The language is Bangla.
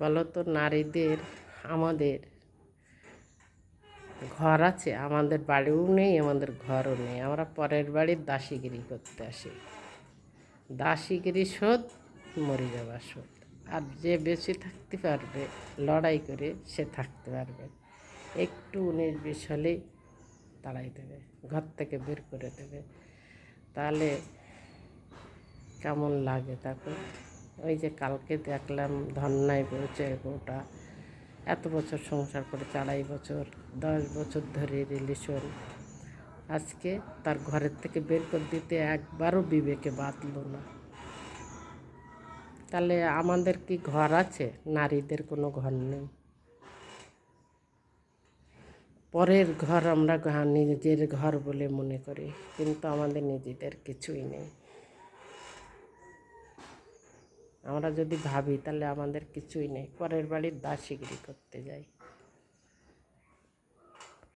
বলো তো, নারীদের আমাদের ঘর আছে, আমাদের বাড়িও নেই, আমাদের ঘরও নেই। আমরা পরের বাড়ির দাসীগিরি করতে আসি। দাসীগিরি শোধ, মরে যাওয়া শোধ। আর যে বেশি থাকতে পারবে লড়াই করে, সে থাকতে পারবে। একটু 19-20 হলেই তাড়াই দেবে, ঘর থেকে বের করে দেবে। তাহলে কেমন লাগে তাকে? ওই যে কালকে দেখলাম ধন্যায় বলছে, বউটা এত বছর সংসার করে, 4.5 বছর 10 বছর ধরে রিলেশন, আজকে তার ঘরের থেকে বের করে দিতে একবারও বিবেকে বাঁধলো না। তাহলে আমাদের কি ঘর আছে? নারীদের কোনো ঘর নেই। পরের ঘর আমরা নিজের ঘর বলে মনে করি, কিন্তু আমাদের নিজেদের কিছুই নেই। আমরা যদি ভাবি তাহলে আমাদের কিছুই নেই, পরের বাড়ির দাসীগিরি করতে যাই।